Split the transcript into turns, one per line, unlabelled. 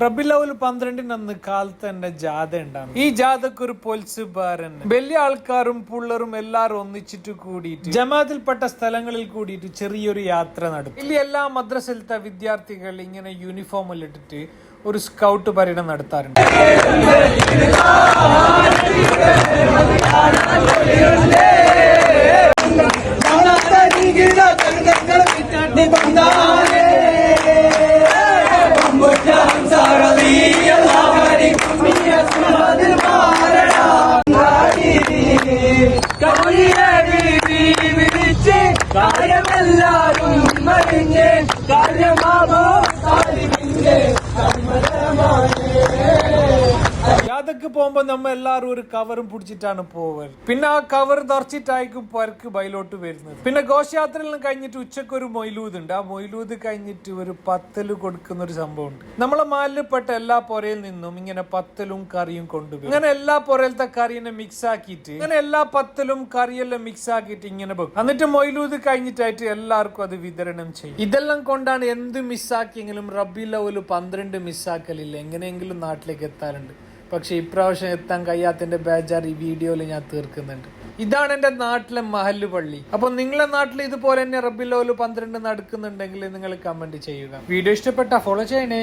റബീഉൽ അവ്വൽ 12 അന്ന് കാലത്ത് തന്നെ ജാഥ ഉണ്ടാകും. ഈ ജാഥക്ക് ഒരു പൊൽസ് ബാരൻ വലിയ ആൾക്കാരും പുള്ളറും എല്ലാരും ഒന്നിച്ചിട്ട് കൂടിയിട്ട് ജമാഅത്തിൽപ്പെട്ട സ്ഥലങ്ങളിൽ കൂടിയിട്ട് ചെറിയൊരു യാത്ര നടത്തും. ಇಲ್ಲಿ എല്ലാ മദ്രസയിലത്തെ വിദ്യാർത്ഥികൾ ഇങ്ങനെ യൂണിഫോം ഇട്ടിട്ട് ഒരു സ്കൗട്ട് പര്യടനം നടത്താറുണ്ട്.
കാര്യമെല്ലാരും മരിഞ്ഞ് കാര്യമാവോ
യാതൊക്കെ പോകുമ്പോ നമ്മ എല്ലാരും ഒരു കവറും പിടിച്ചിട്ടാണ് പോവുക. പിന്നെ ആ കവർ നിറച്ചിട്ടായിരിക്കും പരക്ക് ബയലോട്ട് വരുന്നത്. പിന്നെ ഘോഷയാത്രയിൽ കഴിഞ്ഞിട്ട് ഉച്ചക്ക് ഒരു മൊയ്ലൂദ് ഉണ്ട്. ആ മൊയ്ലൂദ് കഴിഞ്ഞിട്ട് ഒരു പത്തല് കൊടുക്കുന്ന ഒരു സംഭവം ഉണ്ട്. നമ്മളെ മാലിൽപ്പെട്ട എല്ലാ പുരയിൽ നിന്നും ഇങ്ങനെ പത്തലും കറിയും കൊണ്ടുപോയി ഇങ്ങനെ എല്ലാ പുരയിലത്തെ കറിയെ മിക്സ് ആക്കിയിട്ട് ഇങ്ങനെ എല്ലാ പത്തലും കറിയെല്ലാം മിക്സ് ആക്കിയിട്ട് ഇങ്ങനെ വെക്കും. എന്നിട്ട് മൊയ്ലൂദ് കഴിഞ്ഞിട്ടായിട്ട് എല്ലാവർക്കും അത് വിതരണം ചെയ്യും. ഇതെല്ലാം കൊണ്ടാണ് എന്ത് മിസ്സാക്കിയെങ്കിലും റബീഉൽ അവ്വൽ 12 മിസ്സാക്കലില്ല. എങ്ങനെയെങ്കിലും നാട്ടിലേക്ക് എത്താറുണ്ട്. പക്ഷെ ഇപ്രാവശ്യം എത്താൻ കഴിയാത്തതിന്റെ ബേജാർ ഈ വീഡിയോയിൽ ഞാൻ തീർക്കുന്നുണ്ട്. ഇതാണ് എന്റെ നാട്ടിലെ മഹല്ല് പള്ളി. അപ്പൊ നിങ്ങളെ നാട്ടിൽ ഇതുപോലെ തന്നെ റബീഉൽ അവ്വൽ 12 നടക്കുന്നുണ്ടെങ്കിൽ നിങ്ങൾ കമന്റ് ചെയ്യുക. വീഡിയോ ഇഷ്ടപ്പെട്ട ഫോളോ ചെയ്യണേ.